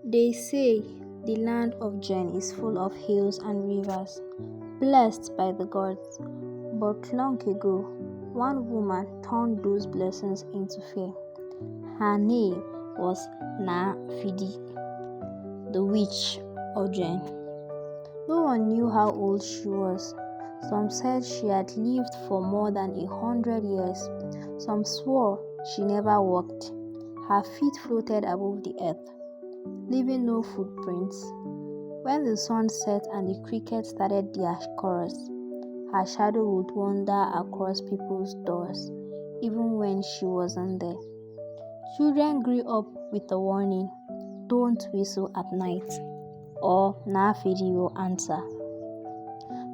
They say the land of Jen is full of hills and rivers, blessed by the gods. But long ago, one woman turned those blessings into fear. Her name was Nafidi, the witch of Jen. No one knew how old she was. Some said she had lived for more than 100 years. Some swore she never walked. Her feet floated above the earth, leaving no footprints. When the sun set and the crickets started their chorus, her shadow would wander across people's doors, even when she wasn't there. Children grew up with a warning: don't whistle at night, or Nafidi will answer.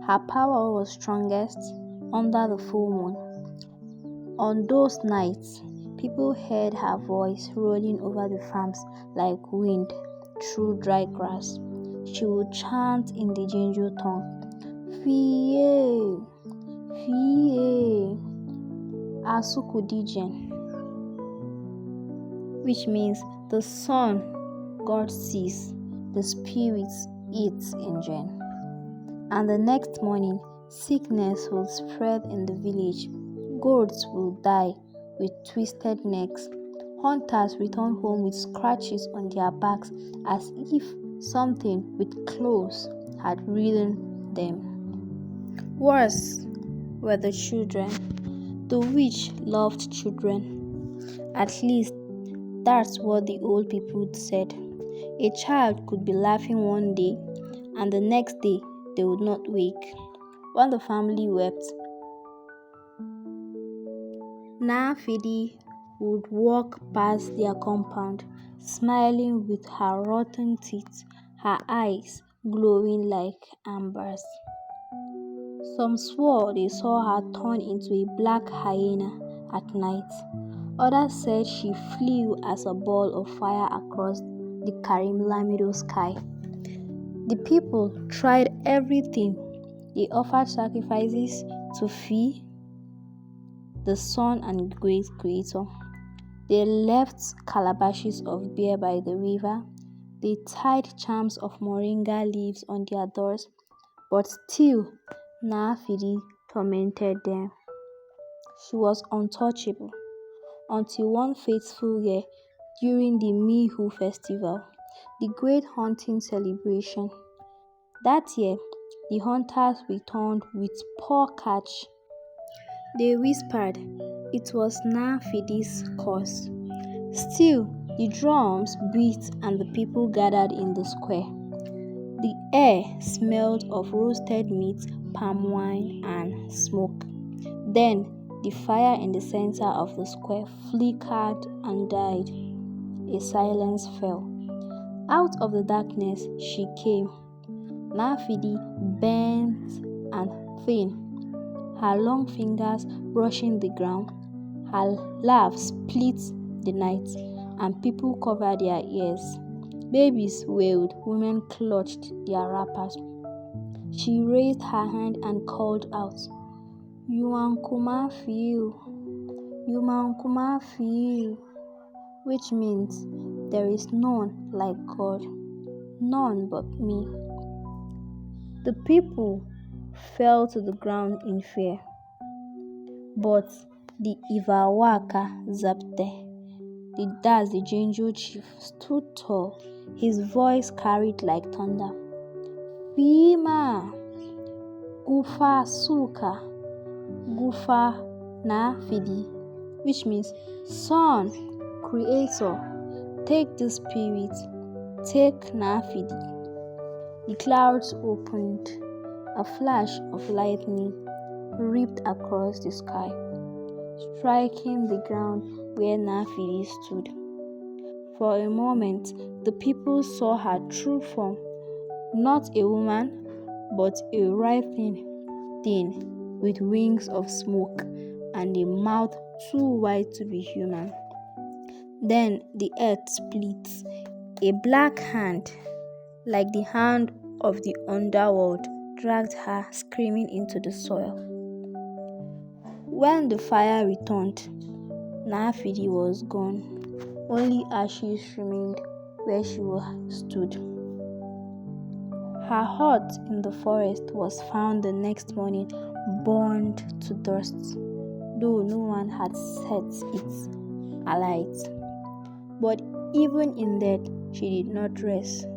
Her power was strongest under the full moon. On those nights, people heard her voice rolling over the farms like wind through dry grass. She would chant in the Jinju tongue, Fiye, Fiye, Asukudijen, which means the sun God sees, the spirits eats in Jen. And the next morning, sickness will spread in the village. Goats will die with twisted necks. Hunters return home with scratches on their backs as if something with claws had ridden them. Worse were the children. The witch loved children. At least that's what the old people said. A child could be laughing one day and the next day they would not wake. When the family wept, Nafidi would walk past their compound, smiling with her rotten teeth, her eyes glowing like ambers. Some swore they saw her turn into a black hyena at night. Others said she flew as a ball of fire across the Karim Lamido sky. The people tried everything. They offered sacrifices to Fi, the sun and great creator. They left calabashes of beer by the river. They tied charms of moringa leaves on their doors. But still, Naafidi tormented them. She was untouchable until one fateful year during the Mihu festival, the great hunting celebration. That year, the hunters returned with poor catch. They whispered it was Naafidi's curse. Still, the drums beat and the people gathered in the square. The air smelled of roasted meat, palm wine, and smoke. Then, the fire in the center of the square flickered and died. A silence fell. Out of the darkness she came, Naafidi, bent and thin, her long fingers brushing the ground. Her laugh split the night, and people covered their ears. Babies wailed, women clutched their wrappers. She raised her hand and called out, Yuankuma Fiu, Yumankuma Fiu, which means there is none like God, none but me. The people fell to the ground in fear. But the Ivawaka Zapte, the Jinjo chief, stood tall, his voice carried like thunder. Fima, Gufa Suka, Gufa Nafidi, which means Son, Creator, take the spirit, take Nafidi. The clouds opened. A flash of lightning ripped across the sky, striking the ground where Nafidi stood. For a moment, the people saw her true form, not a woman, but a writhing thing with wings of smoke and a mouth too wide to be human. Then the earth split. A black hand, like the hand of the underworld, dragged her screaming into the soil. When the fire returned, Naafidi was gone. Only ashes remained. where she stood. Her hut in the forest was found the next morning burned to dust, though no one had set it alight. But even in that, she did not rest.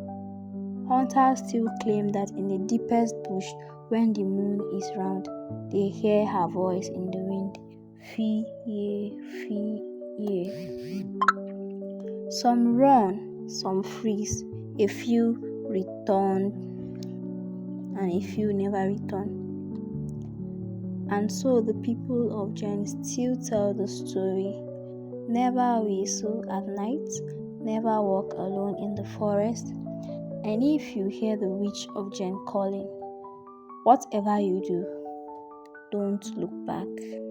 Hunters still claim that in the deepest bush, when the moon is round, they hear her voice in the wind. Fee-ye, fee-ye. Some run, some freeze, a few return, and a few never return. And so the people of Jen still tell the story. Never whistle at night, never walk alone in the forest, and if you hear the witch of Jen calling, whatever you do, don't look back.